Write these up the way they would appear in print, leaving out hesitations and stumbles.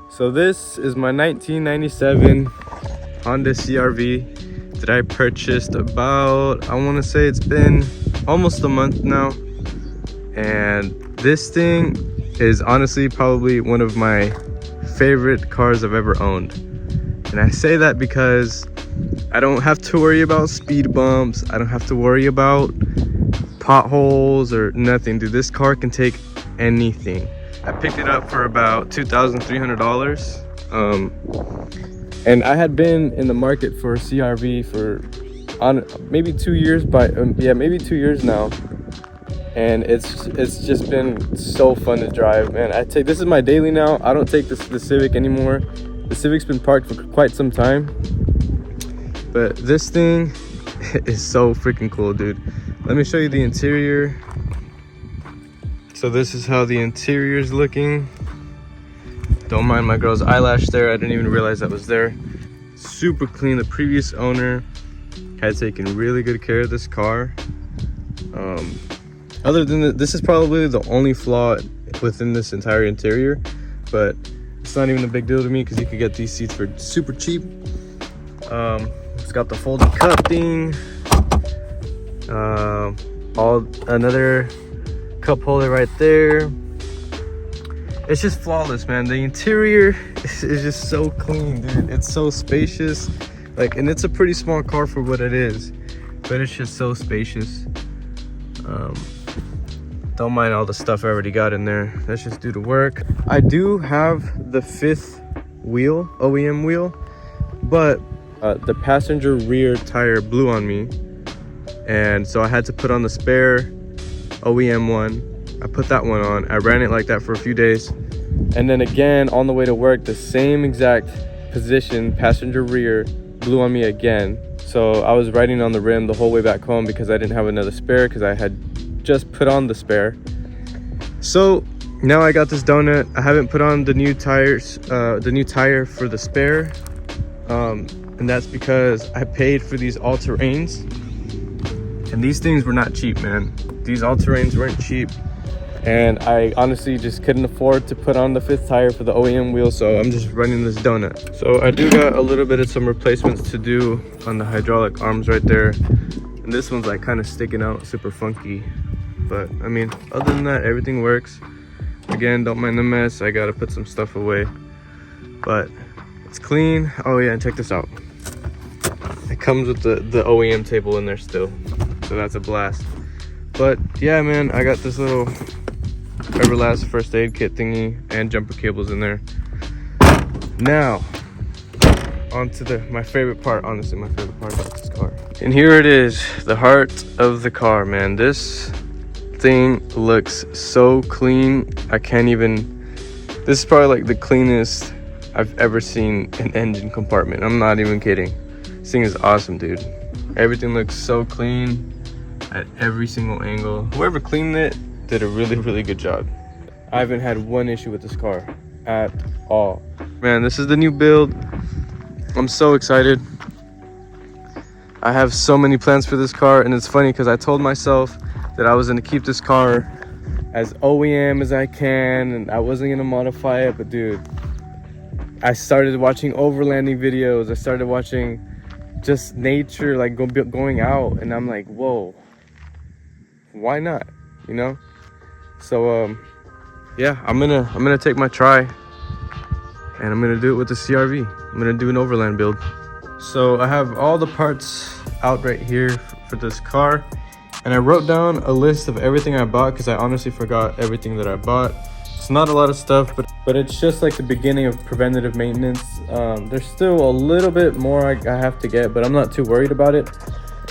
So this is my 1997 Honda CRV that I purchased about, I want to say it's been almost a month now. And this thing is honestly probably one of my favorite cars I've ever owned. And I say that because I don't have to worry about speed bumps. I don't have to worry about potholes or nothing. Dude, this car can take anything. I picked it up for about $2,300. And I had been in the market for a CRV for maybe 2 years, maybe 2 years now. And it's just been so fun to drive, man. This is my daily now. I don't take the Civic anymore. The Civic's been parked for quite some time, but this thing is so freaking cool, dude. Let me show you the interior. So this is how the interior is looking. Don't mind my girl's eyelash there. I didn't even realize that was there. Super clean. The previous owner had taken really good care of this car. Other than that, this is probably the only flaw within this entire interior, but it's not even a big deal to me because you could get these seats for super cheap. It's got the folding cup thing, another cup holder right there. It's just flawless, man. The interior is just so clean, dude. It's so spacious, and it's a pretty small car for what it is, but it's just so spacious. Don't mind all the stuff I already got in there. Let's just do the work. I do have the 5th wheel, OEM wheel, but the passenger rear tire blew on me, and so I had to put on the spare OEM one. I put that one on. I ran it like that for a few days, and then again on the way to work, the same exact position, passenger rear, blew on me again. So I was riding on the rim the whole way back home because I didn't have another spare because I had just put on the spare. So now I got this donut. I haven't put on the new tires, the new tire for the spare, and that's because I paid for these all-terrains, and these things were not cheap, man. These all-terrains weren't cheap, and I honestly just couldn't afford to put on the 5th tire for the OEM wheel, so I'm just running this donut. So I do got a little bit of some replacements to do on the hydraulic arms right there, and this one's kind of sticking out super funky. But I mean, other than that, everything works. Again, don't mind the mess. I gotta put some stuff away, but it's clean. Oh yeah, and check this out. It comes with the OEM table in there still, so that's a blast. But yeah, man, I got this little Everlast first aid kit thingy and jumper cables in there. Now, on to my favorite part, honestly, my favorite part about this car. And here it is, the heart of the car, man. This thing looks so clean. I can't even, this is probably the cleanest I've ever seen an engine compartment. I'm not even kidding. This thing is awesome, dude. Everything looks so clean at every single angle. Whoever cleaned it did a really, really good job. I haven't had one issue with this car at all. Man, this is the new build. I'm so excited. I have so many plans for this car, and it's funny because I told myself that I was going to keep this car as OEM as I can, and I wasn't going to modify it. But dude, I started watching overlanding videos. I started watching just nature, going out, and I'm like, whoa, why not, you know? So yeah, I'm gonna take my try, and I'm gonna do it with the CRV. I'm gonna do an overland build. So I have all the parts out right here for this car, and I wrote down a list of everything I bought because I honestly forgot everything that I bought. It's not a lot of stuff, but it's just the beginning of preventative maintenance. There's still a little bit more I have to get, but I'm not too worried about it.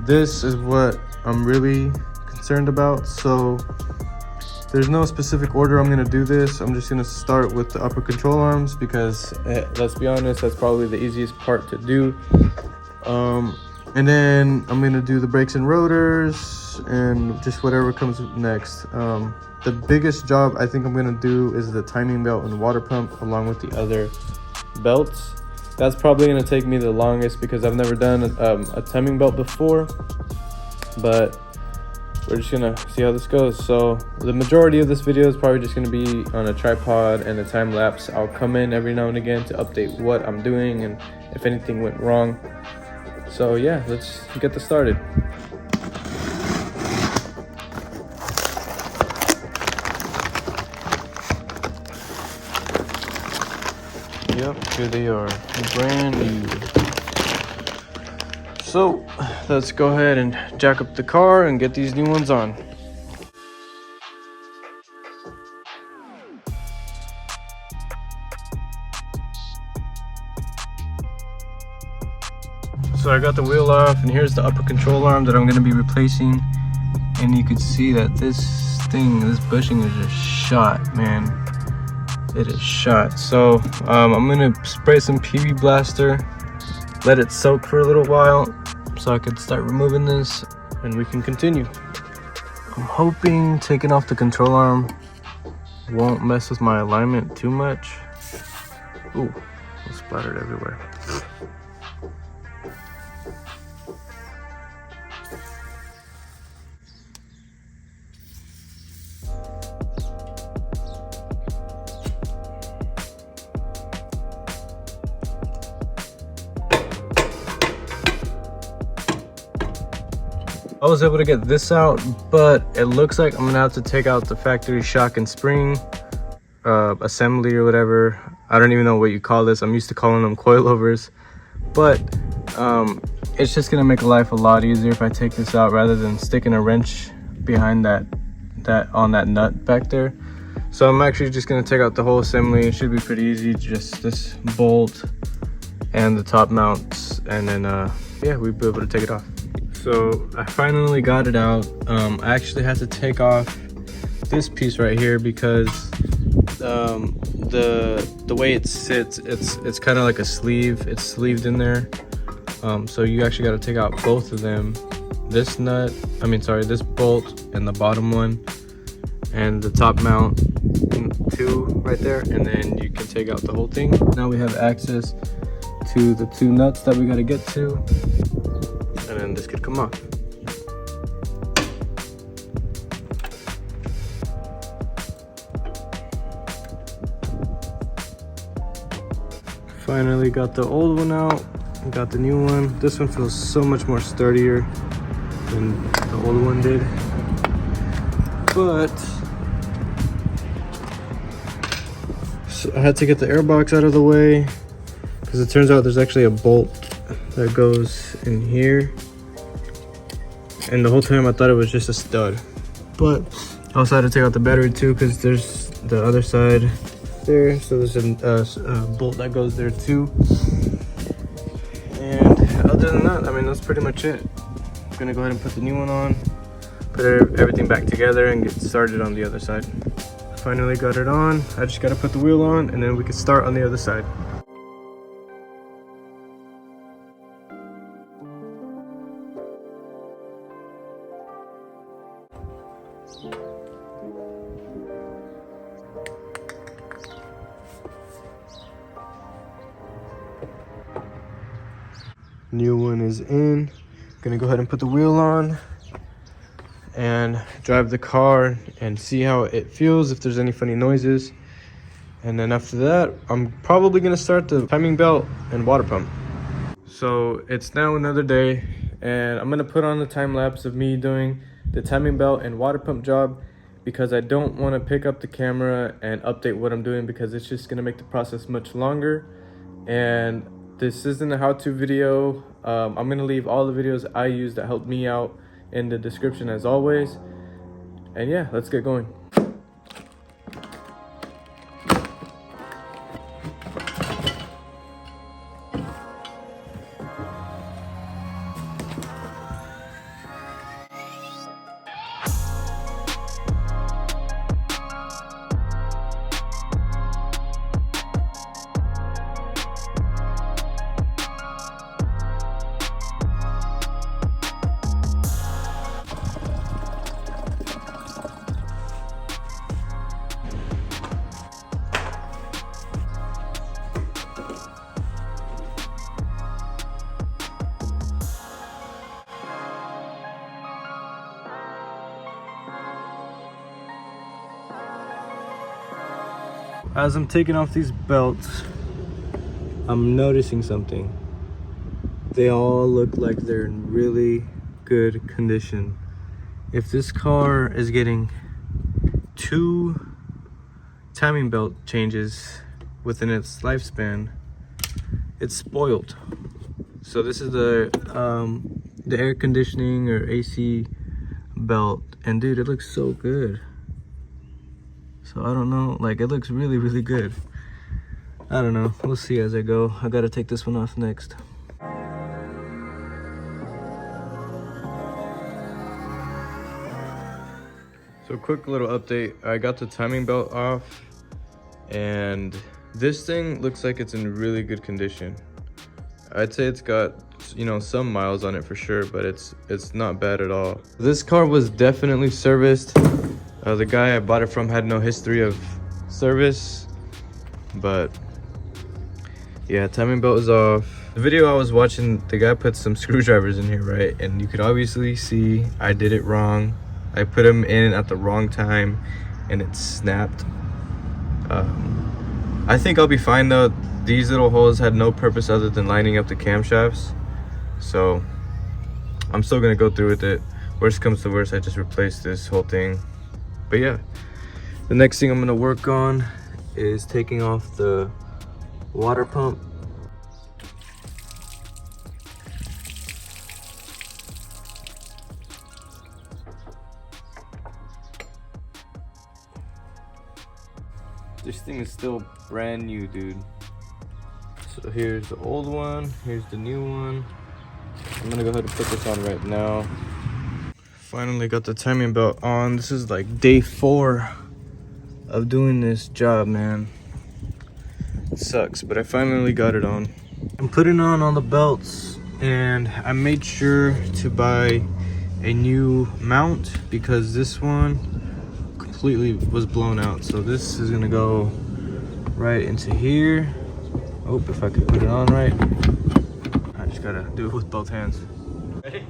This is what I'm really concerned about. So there's no specific order I'm gonna do this. I'm just gonna start with the upper control arms because let's be honest, that's probably the easiest part to do. And then I'm gonna do the brakes and rotors and just whatever comes next. The biggest job I think I'm gonna do is the timing belt and water pump along with the other belts. That's probably gonna take me the longest because I've never done a timing belt before. But we're just gonna see how this goes. So the majority of this video is probably just gonna be on a tripod and a time lapse. I'll come in every now and again to update what I'm doing and if anything went wrong. So yeah, let's get this started. Yep, here they are, brand new. So let's go ahead and jack up the car and get these new ones on. So I got the wheel off, and here's the upper control arm that I'm going to be replacing. And you can see that this bushing is just shot, man. It is shot. So I'm going to spray some PB Blaster, let it soak for a little while so I could start removing this and we can continue. I'm hoping taking off the control arm won't mess with my alignment too much. Ooh, it splattered everywhere. I was able to get this out, but it looks like I'm gonna have to take out the factory shock and spring assembly or whatever. I don't even know what you call this. I'm used to calling them coilovers, but it's just gonna make life a lot easier if I take this out rather than sticking a wrench behind that nut back there. So I'm actually just gonna take out the whole assembly. It should be pretty easy, just this bolt and the top mounts, and then yeah, we'll be able to take it off. So I finally got it out. I actually had to take off this piece right here because the way it sits, it's kind of like a sleeve. It's sleeved in there. So you actually got to take out both of them. This bolt and the bottom one, and the top mount two right there, and then you can take out the whole thing. Now we have access to the two nuts that we got to get to. And then this could come off. Finally got the old one out, got the new one. This one feels so much more sturdier than the old one did. But so I had to get the airbox out of the way because it turns out there's actually a bolt that goes in here, and the whole time I thought it was just a stud. But I also had to take out the battery too because there's the other side there, so there's a bolt that goes there too. And other than that, I mean, that's pretty much it. I'm gonna go ahead and put the new one on, put everything back together, and get started on the other side. Finally got it on. I just gotta put the wheel on, and then we can start on the other side. New one is in. Gonna go ahead and put the wheel on and drive the car and see how it feels, if there's any funny noises. And then after that, I'm probably gonna start the timing belt and water pump. So it's now another day, and I'm gonna put on the time lapse of me doing the timing belt and water pump job because I don't want to pick up the camera and update what I'm doing because it's just gonna make the process much longer. And this isn't a how-to video. I'm gonna leave all the videos I use that helped me out in the description as always. And yeah, let's get going. as I'm taking off these belts, I'm noticing something. They all look like they're in really good condition. If this car is getting 2 timing belt changes within its lifespan, it's spoiled. So this is the air conditioning or AC belt, and dude, it looks so good. So I don't know, like, it looks really, really good. I don't know, we'll see as I go. I gotta take this one off next. So quick little update, I got the timing belt off, and this thing looks like it's in really good condition. I'd say it's got, you know, some miles on it for sure, but it's not bad at all. This car was definitely serviced. The guy I bought it from had no history of service, but yeah, timing belt is off. The video I was watching, the guy put some screwdrivers in here, right? And you could obviously see I did it wrong. I put them in at the wrong time and it snapped. I think I'll be fine though. These little holes had no purpose other than lining up the camshafts, so I'm still gonna go through with it. Worst comes to worst, I just replace this whole thing. But yeah, the next thing I'm gonna work on is taking off the water pump. This thing is still brand new, dude. So here's the old one, here's the new one. I'm gonna go ahead and put this on right now. Finally got the timing belt on. This is like day 4 of doing this job, man. It sucks, but I finally got it on. I'm putting on all the belts, and I made sure to buy a new mount because this one completely was blown out. So this is gonna go right into here. Oh, if I could put it on right. I just gotta do it with both hands. Ready?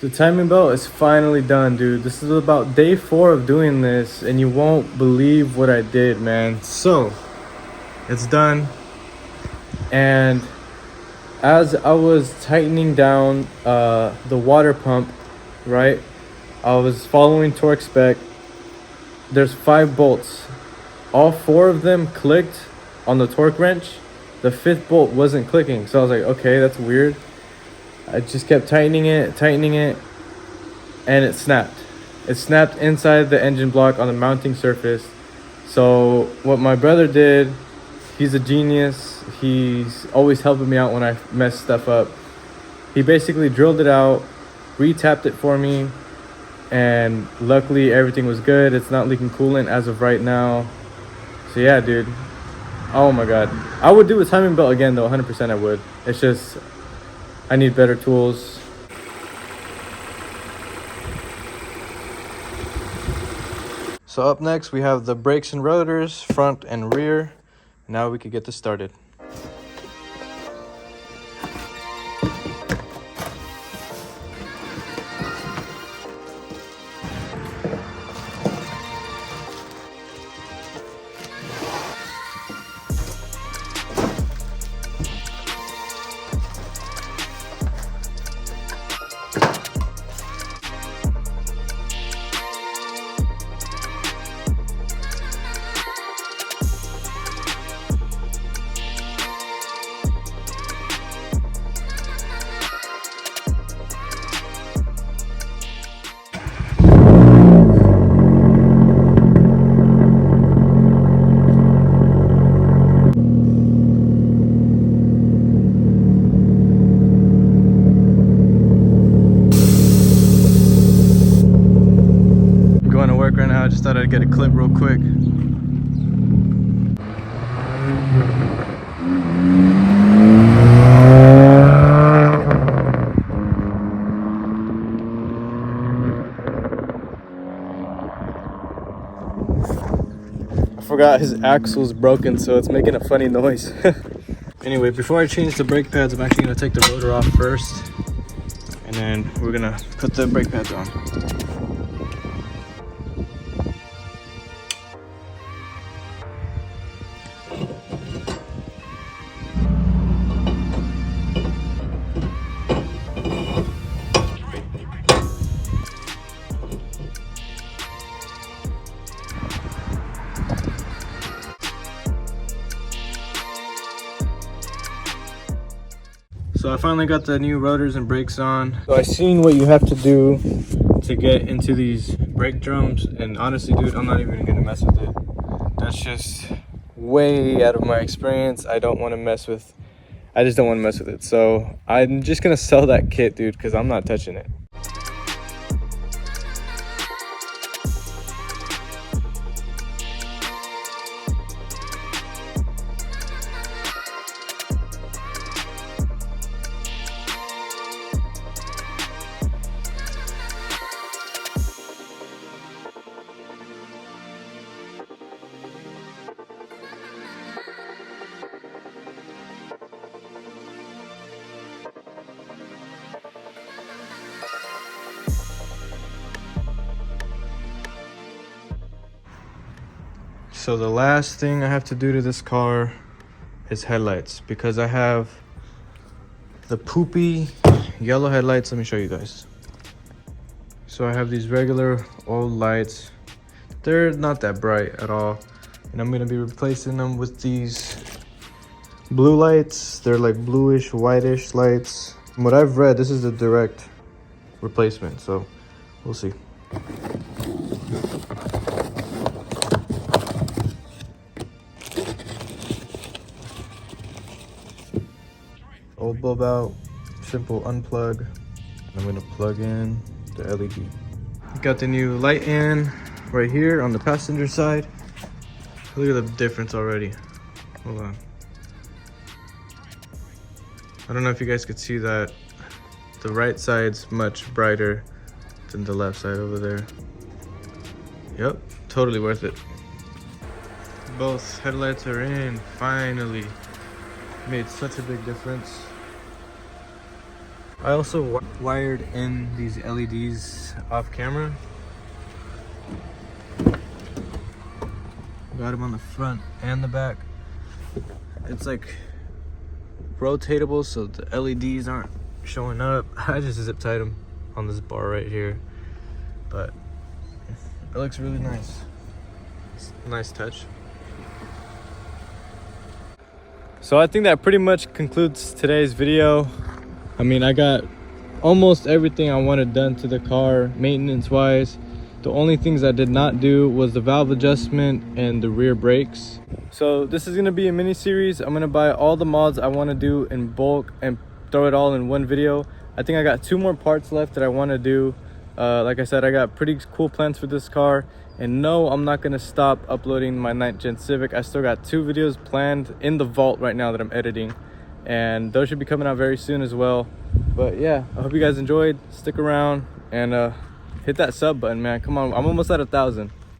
The timing belt is finally done, dude. This is about day 4 of doing this, and you won't believe what I did, man. So it's done, and as I was tightening down the water pump, right, I was following torque spec. There's 5 bolts. All 4 of them clicked on the torque wrench. The 5th bolt wasn't clicking, so I was like, okay, that's weird. I just kept tightening it, and it snapped. It snapped inside the engine block on the mounting surface. So what my brother did, he's a genius. He's always helping me out when I mess stuff up. He basically drilled it out, re-tapped it for me, and luckily everything was good. It's not leaking coolant as of right now. So yeah, dude. Oh my God. I would do a timing belt again though, 100% I would. It's just, I need better tools. So up next we have the brakes and rotors, front and rear. Now we could get this started. Right now, I just thought I'd get a clip real quick. forgot his axle's broken, so it's making a funny noise. Anyway, before I change the brake pads, I'm actually gonna take the rotor off first, and then we're gonna put the brake pads on. So I finally got the new rotors and brakes on. So I seen what you have to do to get into these brake drums, and honestly, dude, I'm not even gonna mess with it. That's just way out of my experience. I just don't want to mess with it. So I'm just gonna sell that kit, dude, because I'm not touching it. So the last thing I have to do to this car is headlights, because I have the poopy yellow headlights. Let me show you guys. So I have these regular old lights. They're not that bright at all, and I'm gonna be replacing them with these blue lights. They're like bluish, whitish lights. From what I've read, this is a direct replacement, so we'll see. Old bulb out, simple unplug. I'm gonna plug in the LED. Got the new light in right here on the passenger side. Look at the difference already. Hold on. I don't know if you guys could see that. The right side's much brighter than the left side over there. Yep, totally worth it. Both headlights are in, finally. Made such a big difference. I also wired in these LEDs off camera. Got them on the front and the back. It's like rotatable, so the LEDs aren't showing up. I just zip tied them on this bar right here, but it looks really nice. It's a nice touch. So I think that pretty much concludes today's video. I mean, I got almost everything I wanted done to the car maintenance wise. The only things I did not do was the valve adjustment and the rear brakes. So this is gonna be a mini series. I'm gonna buy all the mods I wanna do in bulk and throw it all in one video. I think I got 2 more parts left that I wanna do. Like I said, I got pretty cool plans for this car. And no, I'm not gonna stop uploading my 9th Gen Civic. I still got 2 videos planned in the vault right now that I'm editing, and those should be coming out very soon as well. But yeah, I hope you guys enjoyed. Stick around and hit that sub button, man. Come on, I'm almost at 1,000.